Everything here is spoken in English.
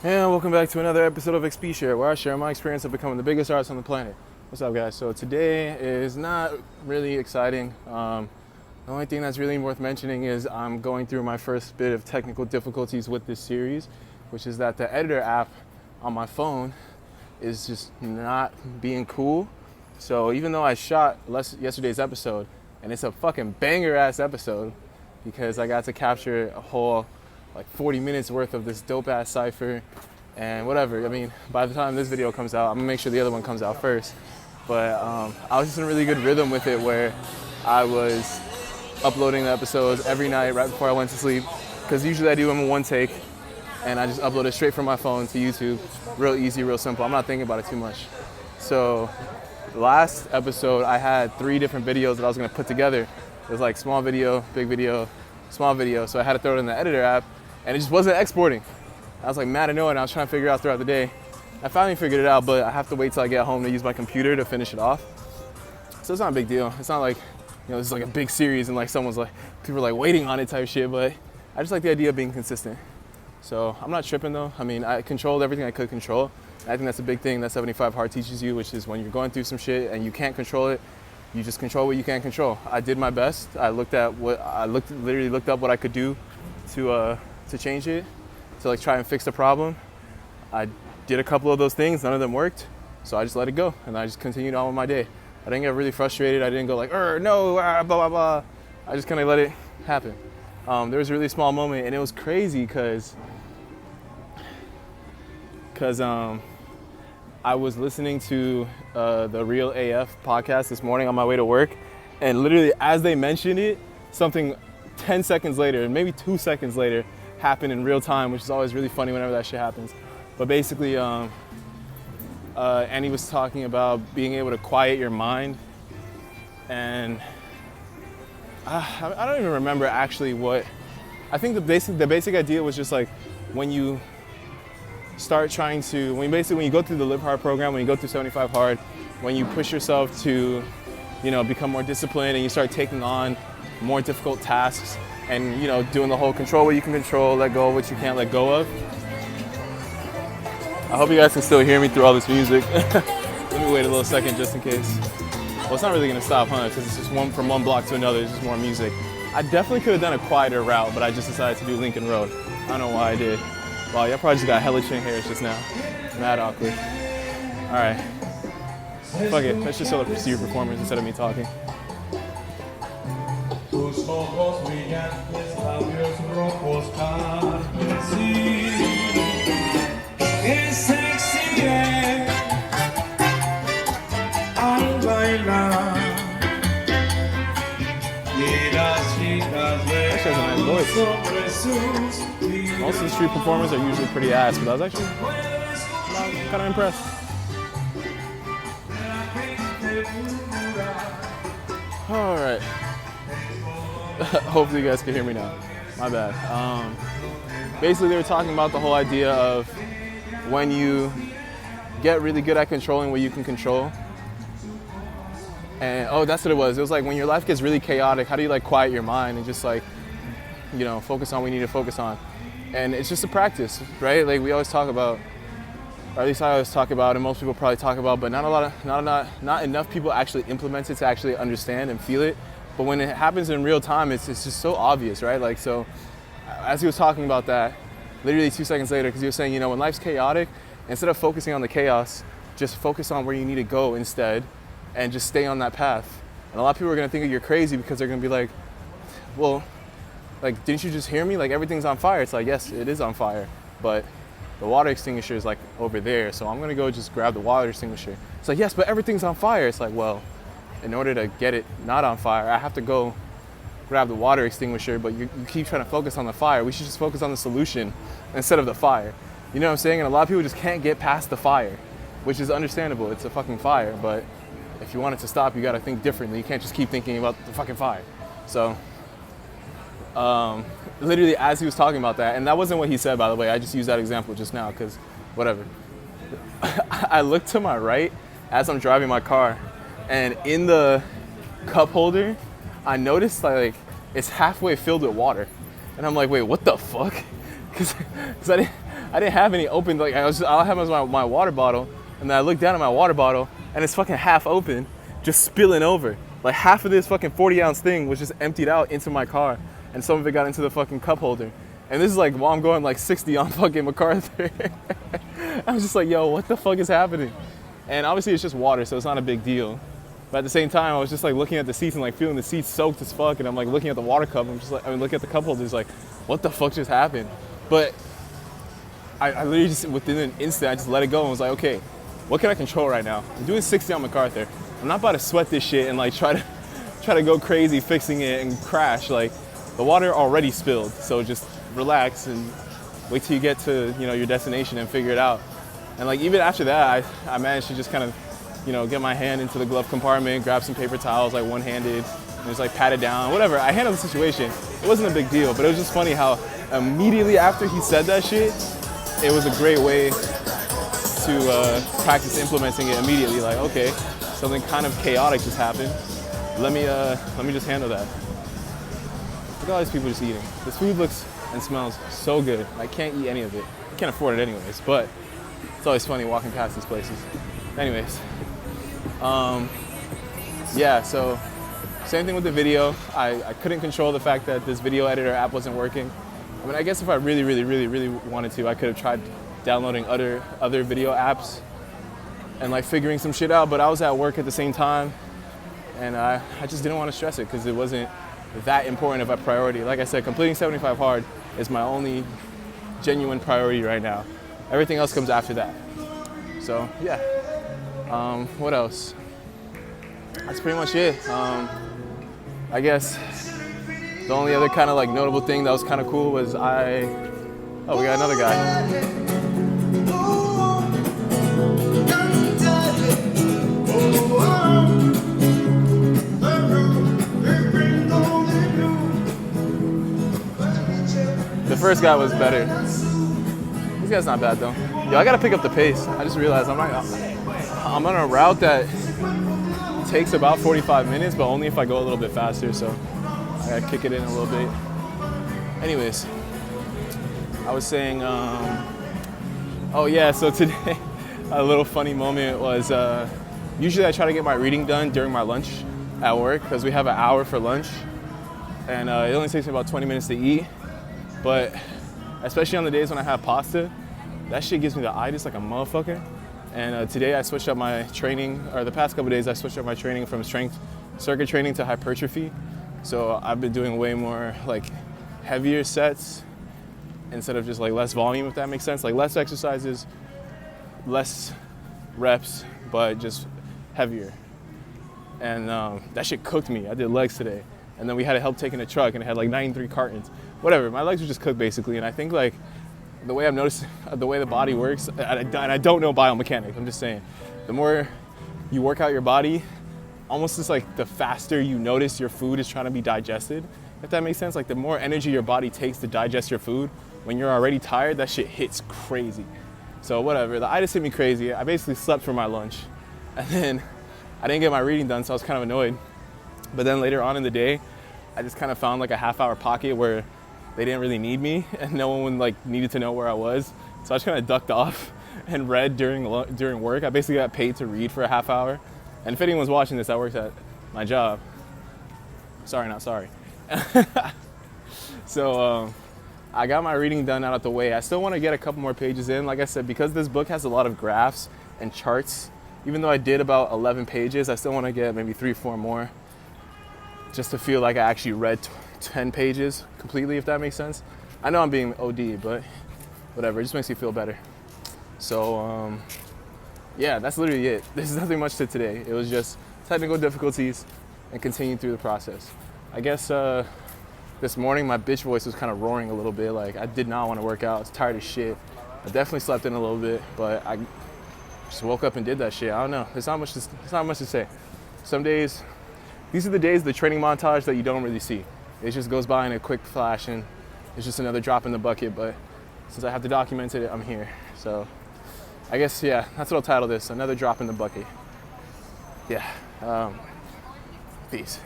And welcome back to another episode of EXP Share, where I share my experience of becoming the biggest artist on the planet. What's up, guys? So today is not really exciting. The only thing that's really worth mentioning is I'm going through my first bit of technical difficulties with this series, which is that the editor app on my phone is just not being cool. So even though I shot yesterday's episode, and it's a fucking banger ass episode, because I got to capture a whole 40 minutes worth of this dope ass cipher and whatever. I mean, by the time this video comes out, I'm gonna make sure the other one comes out first. But I was just in a really good rhythm with it, where I was uploading the episodes every night right before I went to sleep, because usually I do them in one take, and I just upload it straight from my phone to YouTube. Real easy, real simple. I'm not thinking about it too much. So last episode, I had 3 different videos that I was gonna put together. It was like small video, big video, small video. So I had to throw it in the editor app, and it just wasn't exporting. I was like mad annoyed, and I was trying to figure it out throughout the day. I finally figured it out, but I have to wait till I get home to use my computer to finish it off. So it's not a big deal. It's not like, this is like a big series and people are like waiting on it type shit, but I just like the idea of being consistent. So I'm not tripping though. I mean, I controlled everything I could control. I think that's a big thing that 75 Hard teaches you, which is when you're going through some shit and you can't control it, you just control what you can't control. I did my best. I literally looked up what I could do to change it, to try and fix the problem. I did a couple of those things, none of them worked, so I just let it go, and I just continued on with my day. I didn't get really frustrated. I didn't go no, blah, blah, blah. I just kind of let it happen. There was a really small moment, and it was crazy because I was listening to the Real AF podcast this morning on my way to work, and literally as they mentioned it, something 10 seconds later, and maybe 2 seconds later, happened in real time, which is always really funny whenever that shit happens. But basically, Annie was talking about being able to quiet your mind, and I don't even remember actually what. I think the basic idea was just when you start trying to, when you go through the Live Hard program, when you go through 75 Hard, when you push yourself to, become more disciplined, and you start taking on more difficult tasks, and doing the whole control what you can control, let go of what you can't let go of. I hope you guys can still hear me through all this music. Let me wait a little second just in case. Well, it's not really gonna stop, because it's just from one block to another, it's just more music. I definitely could have done a quieter route, but I just decided to do Lincoln Road. I don't know why I did. Wow, y'all probably just got hella chin hairs just now. Mad awkward. All right, fuck it, let's just see your performance instead of me talking. Tus ojos brillantes, labios rojos carmesí, qué sexy es al bailar, y las chicas ven sobre sus vidas. Most of the street performers are usually pretty ass, but I was actually kind of impressed. All right. Hopefully you guys can hear me now. My bad. Basically, they were talking about the whole idea of when you get really good at controlling what you can control. And that's what it was. It was like when your life gets really chaotic, how do you quiet your mind and just focus on what you need to focus on? And it's just a practice, right? We always talk about, or at least I always talk about, and most people probably talk about, but not enough people actually implement it to actually understand and feel it. But when it happens in real time, it's just so obvious, right? So as he was talking about that, literally 2 seconds later, because he was saying, when life's chaotic, instead of focusing on the chaos, just focus on where you need to go instead, and just stay on that path. And a lot of people are gonna think you're crazy, because they're gonna be like, well, didn't you just hear me? Everything's on fire. It's yes, it is on fire, but the water extinguisher is over there, so I'm gonna go just grab the water extinguisher. It's yes, but everything's on fire. It's well, in order to get it not on fire, I have to go grab the water extinguisher, but you keep trying to focus on the fire. We should just focus on the solution instead of the fire. You know what I'm saying? And a lot of people just can't get past the fire, which is understandable. It's a fucking fire, but if you want it to stop, you gotta think differently. You can't just keep thinking about the fucking fire. So, literally as he was talking about that, and that wasn't what he said, by the way, I just used that example just now, because whatever. I looked to my right as I'm driving my car, and in the cup holder, I noticed it's halfway filled with water. And I'm like, wait, what the fuck? Because I I didn't have any open, like all I had was my water bottle, and then I looked down at my water bottle, and it's fucking half open, just spilling over. Like half of this fucking 40-ounce thing was just emptied out into my car, and some of it got into the fucking cup holder. And this is like while I'm going like 60 on fucking MacArthur. I was just like, yo, what the fuck is happening? And obviously it's just water, so it's not a big deal. But at the same time, I was just like looking at the seats and like feeling the seats soaked as fuck, and I'm like looking at the water cup, I'm just like, looking at the cup holders like, what the fuck just happened? But I literally just, within an instant, I just let it go and was like, okay, what can I control right now? I'm doing 60 on MacArthur. I'm not about to sweat this shit and like try to go crazy fixing it and crash. Like, the water already spilled, so just relax and wait till you get to, you know, your destination and figure it out. And like even after that, I managed to just kind of, you know, get my hand into the glove compartment, grab some paper towels, like one-handed, and just like pat it down, whatever. I handled the situation. It wasn't a big deal, but it was just funny how immediately after he said that shit, it was a great way to practice implementing it immediately. Like, okay, something kind of chaotic just happened. Let me just handle that. Look at all these people just eating. This food looks and smells so good. I can't eat any of it. I can't afford it anyways, but it's always funny walking past these places. Anyways, yeah, so same thing with the video. I couldn't control the fact that this video editor app wasn't working. I mean, I guess if I really wanted to, I could have tried downloading other video apps and like figuring some shit out, but I was at work at the same time, and I just didn't want to stress it because it wasn't that important of a priority. Like I said, completing 75 hard is my only genuine priority right now. Everything else comes after that. So yeah, what else? That's pretty much it. I guess the only other kind of like notable thing that was kind of cool was we got another guy. The first guy was better. This guy's not bad though. Yo, I gotta pick up the pace. I just realized I'm on a route that takes about 45 minutes, but only if I go a little bit faster, so I gotta kick it in a little bit. Anyways, I was saying, oh yeah, so today, a little funny moment was, usually I try to get my reading done during my lunch at work, because we have an hour for lunch, and it only takes me about 20 minutes to eat, but especially on the days when I have pasta, that shit gives me the itis like a motherfucker. And today I switched up my training, or the past couple days I switched up my training from strength circuit training to hypertrophy. So I've been doing way more like heavier sets instead of just like less volume, if that makes sense. Like less exercises, less reps, but just heavier. And that shit cooked me. I did legs today. And then we had help taking a truck and it had like 93 cartons. Whatever, my legs were just cooked basically. And I think like the way I've noticed, the way the body works, and I don't know biomechanics, I'm just saying, the more you work out your body, almost just like the faster you notice your food is trying to be digested, if that makes sense. Like the more energy your body takes to digest your food, when you're already tired, that shit hits crazy. So whatever, the itis hit me crazy. I basically slept for my lunch. And then I didn't get my reading done, so I was kind of annoyed. But then later on in the day, I just kind of found like a half-hour pocket where they didn't really need me and no one like needed to know where I was. So I just kind of ducked off and read during work. I basically got paid to read for a half hour. And if anyone's watching this that works at my job, sorry, not sorry. So I got my reading done out of the way. I still want to get a couple more pages in. Like I said, because this book has a lot of graphs and charts, even though I did about 11 pages, I still want to get maybe 3-4 more just to feel like I actually read 10 pages completely, if that makes sense. I know I'm being OD, but whatever, it just makes me feel better. So yeah, that's literally it. There's nothing much to today. It was just technical difficulties and continuing through the process. I guess this morning my bitch voice was kind of roaring a little bit. Like I did not want to work out. I was tired as shit. I definitely slept in a little bit, but I just woke up and did that shit. I don't know. There's not much to say. Some days, these are the days, the training montage that you don't really see. It just goes by in a quick flash and it's just another drop in the bucket, but since I have to document it, I'm here. So I guess, yeah, that's what I'll title this, another drop in the bucket. Yeah, peace.